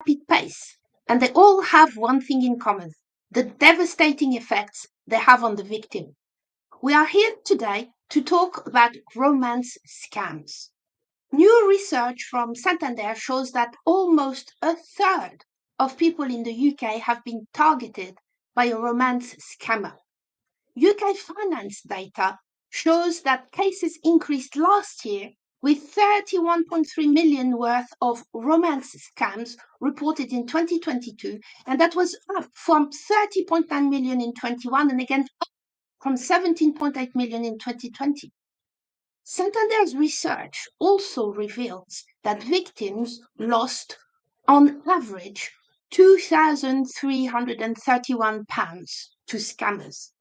rapid pace, and they all have one thing in common: the devastating effects they have on the victim. We are here today to talk about romance scams. New research from Santander shows that almost a third of people in the UK have been targeted by a romance scammer. UK finance data shows that cases increased last year, with 31.3 million worth of romance scams reported in 2022, and that was up from 30.9 million in 21 and again up from 17.8 million in 2020. Santander's research also reveals that victims lost, on average, £2,331 to scammers.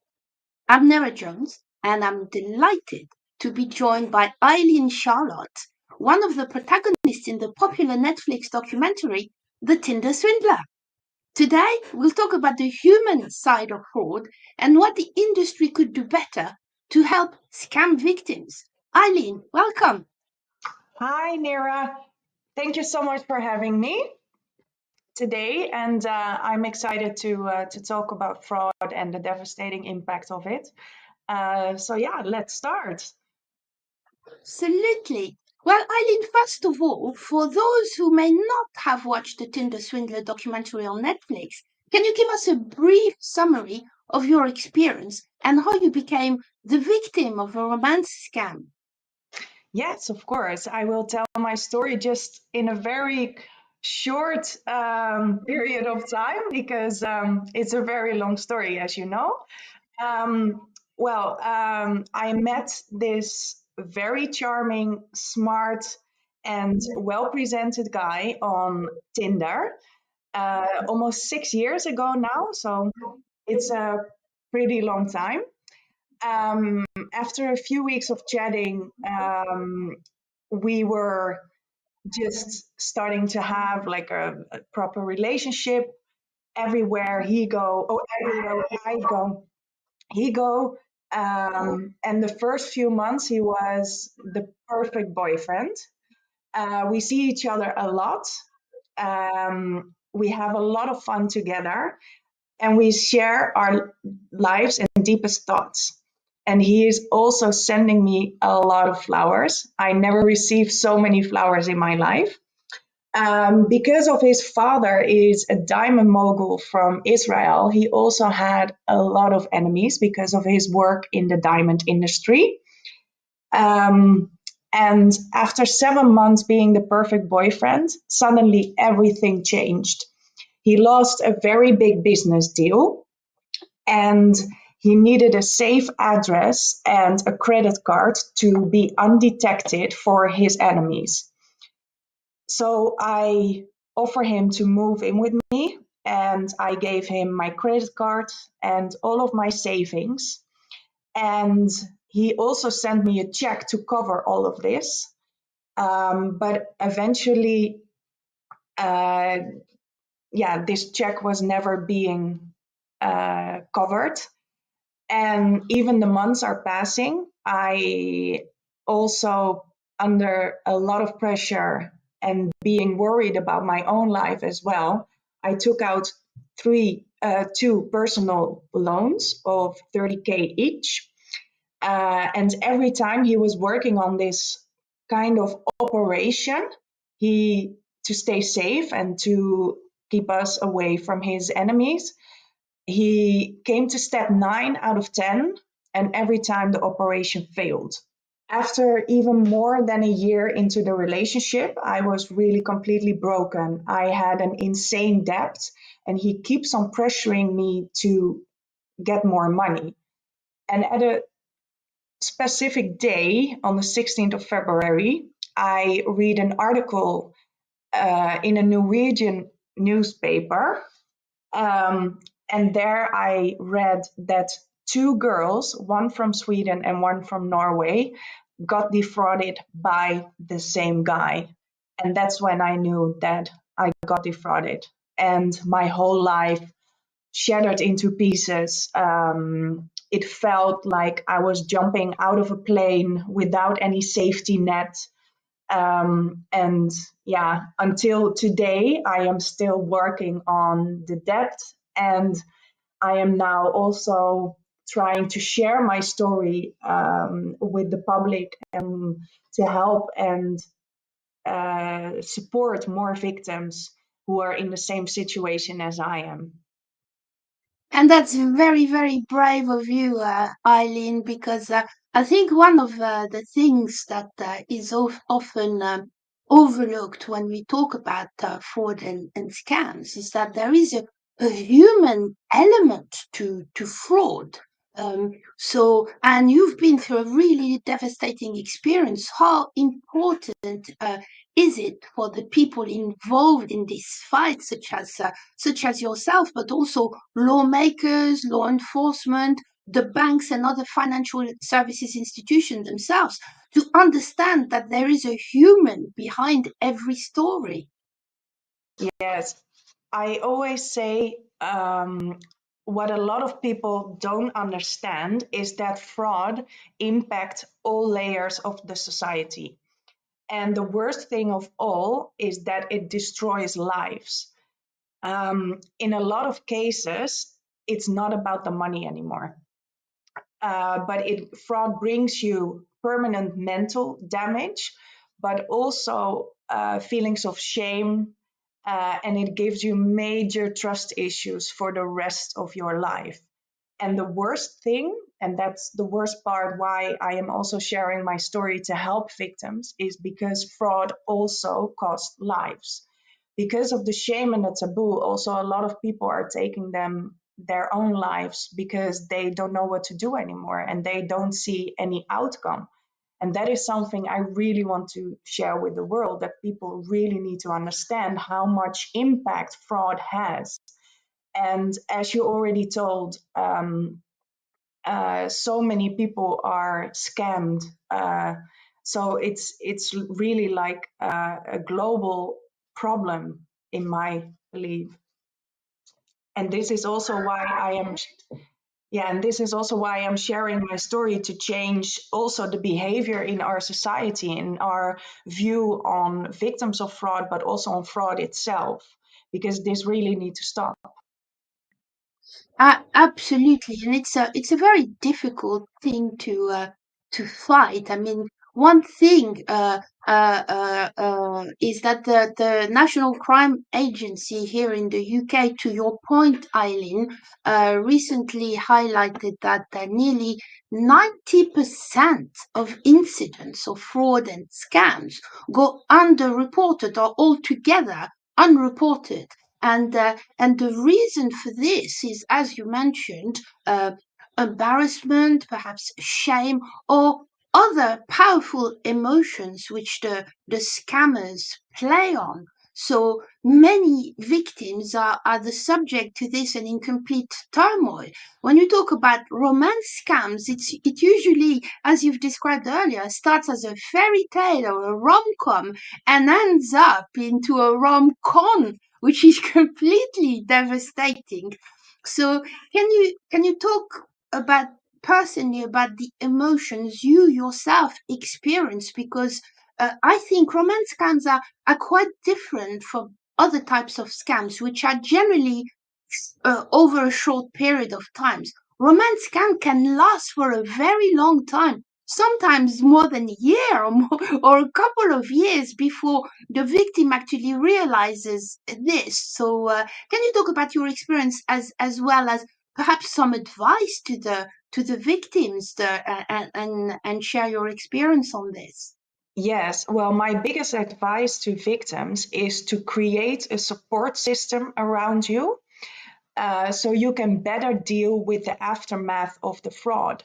I'm Nera Jones, and I'm delighted to be joined by Ayleen Charlotte, one of the protagonists in the popular Netflix documentary, The Tinder Swindler. Today, we'll talk about the human side of fraud and what the industry could do better to help scam victims. Ayleen, welcome. Hi, Nira. Thank you so much for having me today, and I'm excited to talk about fraud and the devastating impact of it. Let's start. Absolutely. Well, Eileen, first of all, for those who may not have watched the Tinder Swindler documentary on Netflix, can you give us a brief summary of your experience and how you became the victim of a romance scam? Yes, of course. I will tell my story just in a very short period of time because it's a very long story, as you know. I met this very charming, smart, and well presented guy on Tinder almost 6 years ago now. So it's a pretty long time. After a few weeks of chatting, we were just starting to have like a proper relationship. Everywhere I go, he go. And the first few months, he was the perfect boyfriend. We see each other a lot. We have a lot of fun together, and we share our lives and deepest thoughts. And he is also sending me a lot of flowers. I never received so many flowers in my life. Because of his father is a diamond mogul from Israel, he also had a lot of enemies because of his work in the diamond industry. And after 7 months being the perfect boyfriend, suddenly everything changed. He lost a very big business deal, and he needed a safe address and a credit card to be undetected for his enemies. So I offered him to move in with me, and I gave him my credit card and all of my savings. And he also sent me a check to cover all of this. But eventually, this check was never being covered. And even the months are passing. I also, under a lot of pressure and being worried about my own life as well, I took out two personal loans of 30K each. And every time he was working on this kind of operation, to stay safe and to keep us away from his enemies, he came to step 9 out of 10, and every time the operation failed. After even more than a year into the relationship, I was really completely broken. I had an insane debt, and he keeps on pressuring me to get more money. And at a specific day, on the 16th of February, I read an article in a Norwegian newspaper. And there I read that two girls, one from Sweden and one from Norway, got defrauded by the same guy. And that's when I knew that I got defrauded. And my whole life shattered into pieces. It felt like I was jumping out of a plane without any safety net. And yeah, until today, I am still working on the debt, and I am now also trying to share my story with the public and to help and support more victims who are in the same situation as I am. And that's very, very brave of you, Eileen, because I think one of the things that is often overlooked when we talk about fraud and scams is that there is a human element to fraud. And you've been through a really devastating experience. How important is it for the people involved in this fight, such as yourself, but also lawmakers, law enforcement, the banks, and other financial services institutions themselves to understand that there is a human behind every story? Yes, I always say what a lot of people don't understand is that fraud impacts all layers of the society. And the worst thing of all is that it destroys lives. In a lot of cases, it's not about the money anymore. But fraud brings you permanent mental damage, but also feelings of shame, and it gives you major trust issues for the rest of your life. And the worst thing, and that's the worst part why I am also sharing my story to help victims, is because fraud also costs lives. Because of the shame and the taboo, also a lot of people are taking their own lives because they don't know what to do anymore and they don't see any outcome. And that is something I really want to share with the world, that people really need to understand how much impact fraud has. And as you already told, so many people are scammed. So it's really like a global problem, in my belief. And this is also why I am, yeah, and this is also why I'm sharing my story, to change also the behavior in our society, in our view on victims of fraud, but also on fraud itself, because this really needs to stop. Absolutely, and it's a very difficult thing to fight. I mean, one thing is that the National Crime Agency here in the UK, to your point, Eileen, recently highlighted that nearly 90% of incidents of fraud and scams go underreported or altogether unreported. And the reason for this is, as you mentioned, embarrassment, perhaps shame, or other powerful emotions which the scammers play on. So many victims are the subject to this and in complete turmoil. When you talk about romance scams, it usually, as you've described earlier, starts as a fairy tale or a rom-com and ends up into a rom-con, which is completely devastating. So can you talk about personally about the emotions you yourself experience? Because I think romance scams are quite different from other types of scams, which are generally over a short period of times. Romance scam can last for a very long time, sometimes more than a year or more, or a couple of years before the victim actually realizes this. So, can you talk about your experience as well as perhaps some advice to the victims and share your experience on this? Yes, well, my biggest advice to victims is to create a support system around you, so you can better deal with the aftermath of the fraud.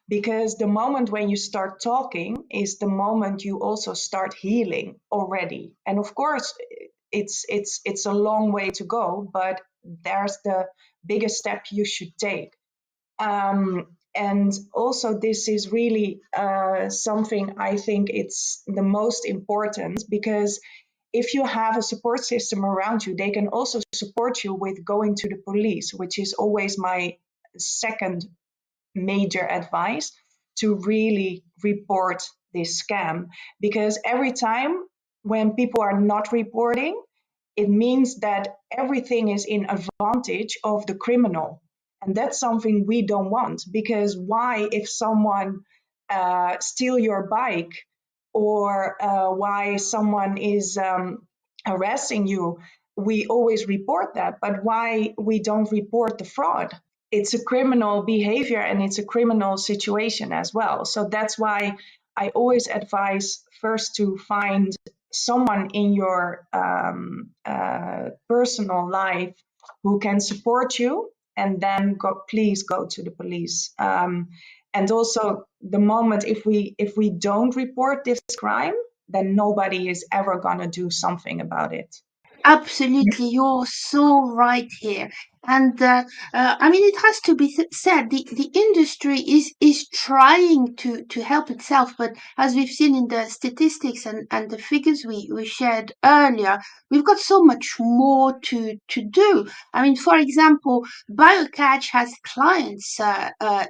Because the moment when you start talking is the moment you also start healing already. And of course, it's a long way to go, but there's the biggest step you should take. And also, this is really something I think it's the most important, because if you have a support system around you, they can also support you with going to the police, which is always my second major advice. to really report this scam, because every time when people are not reporting, it means that everything is in advantage of the criminal. And that's something we don't want, because why, if someone steal your bike, or why someone is harassing you, we always report that, but why we don't report the fraud? It's a criminal behavior and it's a criminal situation as well. So that's why I always advise first to find someone in your personal life who can support you, and then please go to the police. And also, the moment if we don't report this crime, then nobody is ever gonna do something about it. Absolutely, you're so right here. And I mean, it has to be said, the industry is trying to help itself, but as we've seen in the statistics and the figures we shared earlier, we've got so much more to do. I mean, for example, BioCatch has clients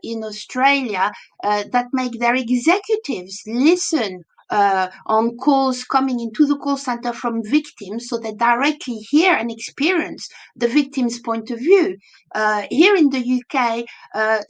in Australia that make their executives listen on calls coming into the call center from victims, so they directly hear and experience the victim's point of view. Here in the UK,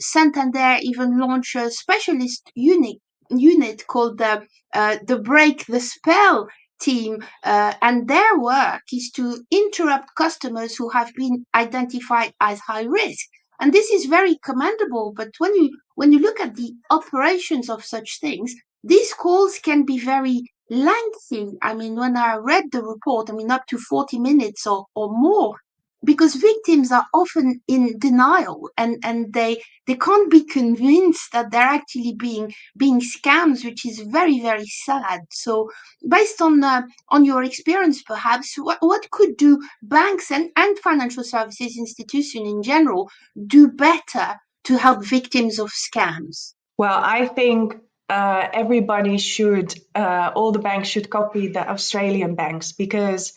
Santander even launched a specialist unit called the Break the Spell team, and their work is to interrupt customers who have been identified as high risk. And this is very commendable, but when you look at the operations of such things, these calls can be very lengthy. I mean, when I read the report, I mean, up to 40 minutes or more, because victims are often in denial, and they can't be convinced that they're actually being scammed, which is very, very sad. So based on your experience, perhaps, what could do banks and financial services institution in general do better to help victims of scams? Well, I think everybody should, all the banks should copy the Australian banks, because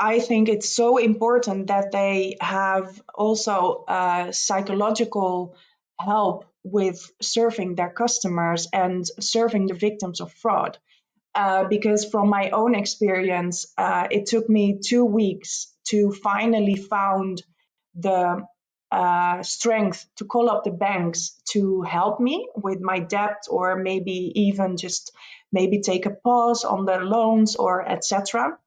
I think it's so important that they have also psychological help with serving their customers and serving the victims of fraud. Because from my own experience, it took me 2 weeks to finally found the strength to call up the banks to help me with my debt, or maybe even just maybe take a pause on the loans, or etc.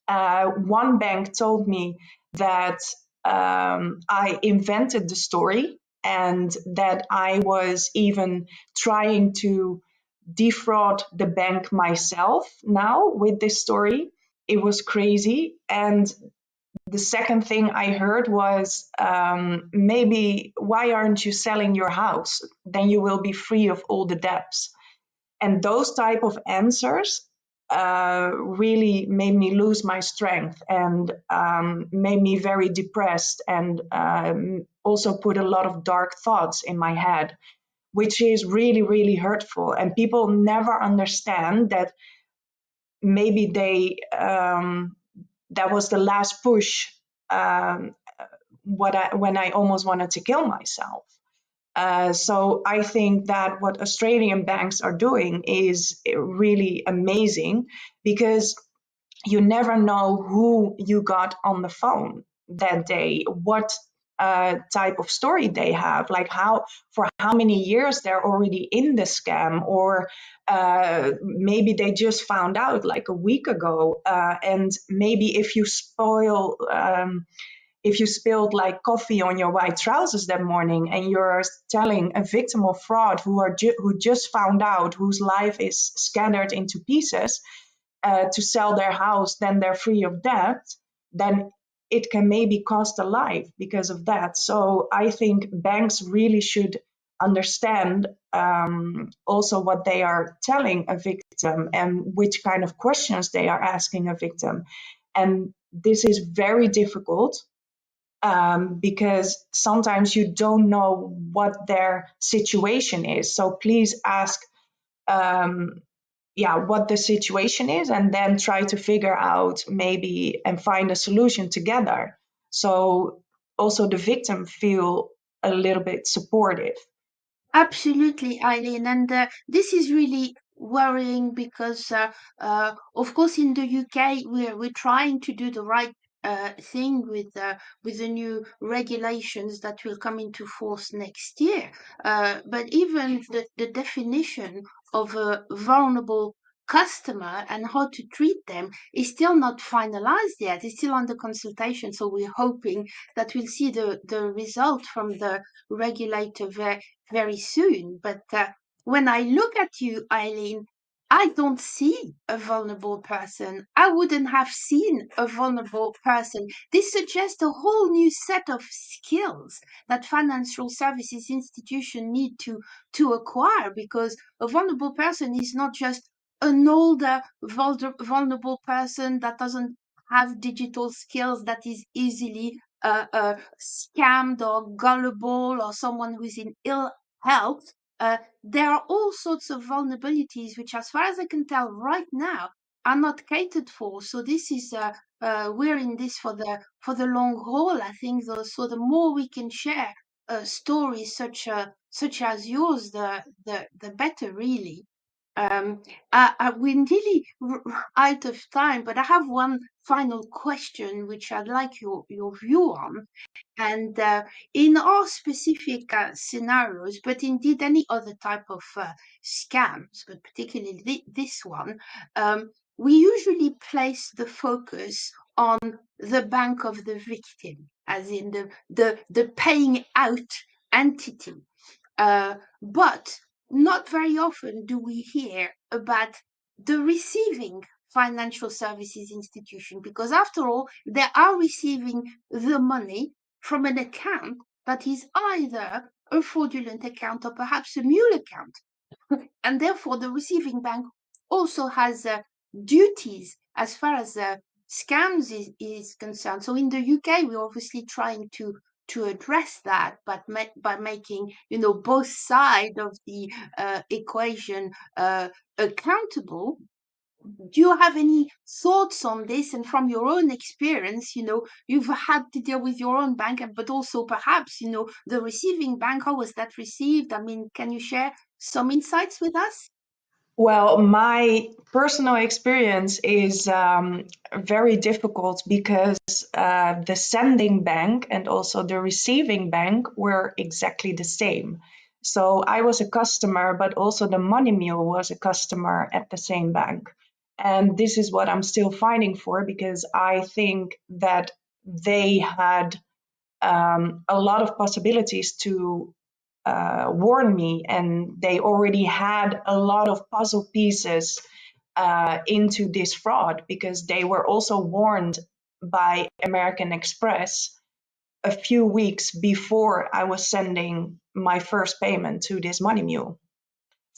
One bank told me that I invented the story, and that I was even trying to defraud the bank myself now with this story. It was crazy. And the second thing I heard was, maybe why aren't you selling your house? Then you will be free of all the debts. And those type of answers really made me lose my strength, and made me very depressed, and also put a lot of dark thoughts in my head, which is really, really hurtful. And people never understand that maybe that was the last push, when I almost wanted to kill myself. So I think that what Australian banks are doing is really amazing, because you never know who you got on the phone that day, what type of story they have, like for how many years they're already in the scam, or maybe they just found out like a week ago, and maybe if you spilled like coffee on your white trousers that morning, and you're telling a victim of fraud who just found out, whose life is scattered into pieces, to sell their house, then they're free of debt, then it can maybe cost a life because of that. So I think banks really should understand also what they are telling a victim, and which kind of questions they are asking a victim. And this is very difficult, because sometimes you don't know what their situation is. So please ask, what the situation is, and then try to figure out maybe and find a solution together. So also the victim feel a little bit supportive. Absolutely, Eileen. And this is really worrying because, of course, in the UK, we're trying to do the right thing with the new regulations that will come into force next year. But even the definition of a vulnerable customer and how to treat them is still not finalized yet. It's still under consultation. So we're hoping that we'll see the result from the regulator very soon. But when I look at you, Eileen, I don't see a vulnerable person. I wouldn't have seen a vulnerable person. This suggests a whole new set of skills that financial services institutions need to acquire, because a vulnerable person is not just an older vulnerable person that doesn't have digital skills, that is easily scammed or gullible, or someone who's in ill health. There are all sorts of vulnerabilities which, as far as I can tell right now, are not catered for. So this is we're in this for the long haul. I think though, so the more we can share stories such as yours, the better, really. We're nearly out of time, but I have one final question which I'd like your view on. And in our specific scenarios, but indeed any other type of scams, but particularly this one, we usually place the focus on the bank of the victim, as in the paying out entity. But not very often do we hear about the receiving financial services institution, because after all, they are receiving the money from an account that is either a fraudulent account or perhaps a mule account. And therefore, the receiving bank also has duties as far as scams is concerned. So in the UK, we're obviously trying to address that, but by making both sides of the equation accountable. Do you have any thoughts on this? And from your own experience, you've had to deal with your own bank, but also perhaps, the receiving bank. How was that received? I mean, can you share some insights with us? Well, my personal experience is very difficult because the sending bank and also the receiving bank were exactly the same. So I was a customer, but also the money mule was a customer at the same bank. And this is what I'm still fighting for, because I think that they had a lot of possibilities to warn me, and they already had a lot of puzzle pieces into this fraud, because they were also warned by American Express a few weeks before I was sending my first payment to this money mule.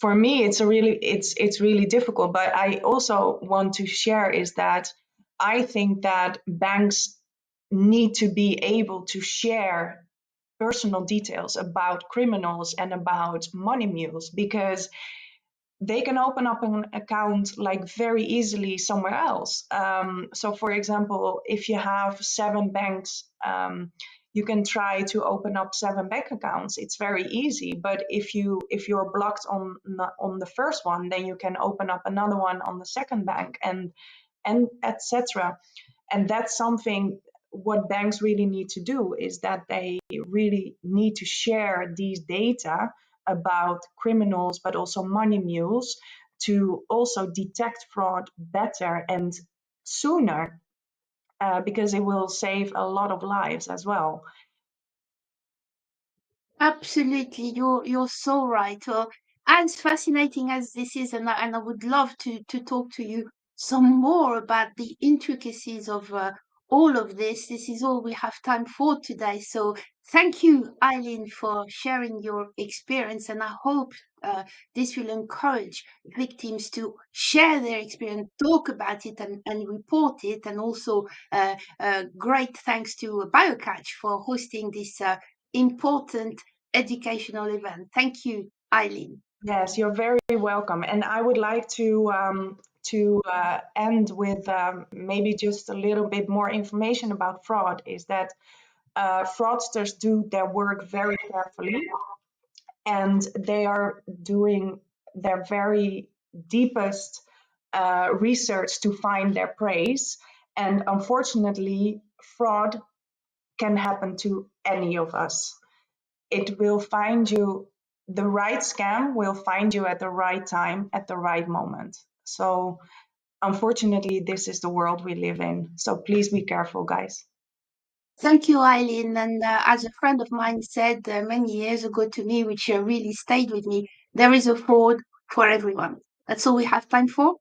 For me, it's really difficult, but I also want to share is that I think that banks need to be able to share personal details about criminals and about money mules, because they can open up an account like very easily somewhere else. So for example, if you have 7 banks, you can try to open up 7 bank accounts. It's very easy. But if you're blocked on the first one, then you can open up another one on the second bank, and etc. And that's something what banks really need to do, is that they really need to share these data about criminals, but also money mules, to also detect fraud better and sooner, because it will save a lot of lives as well. Absolutely, you're so right. Well, as fascinating as this is, and I would love to talk to you some more about the intricacies of all of this. This is all we have time for today. So thank you, Eileen, for sharing your experience, and I hope this will encourage victims to share their experience, talk about it, and report it. And also, great thanks to BioCatch for hosting this important educational event. Thank you, Eileen. Yes, you're very welcome. And I would like to end with maybe just a little bit more information about fraud. Is that fraudsters do their work very carefully, and they are doing their very deepest research to find their praise. And unfortunately, fraud can happen to any of us. It will find you, the right scam will find you at the right time, at the right moment. So, unfortunately, this is the world we live in. So, please be careful, guys. Thank you, Eileen. And as a friend of mine said many years ago to me, which really stayed with me, there is a fraud for everyone. That's all we have time for.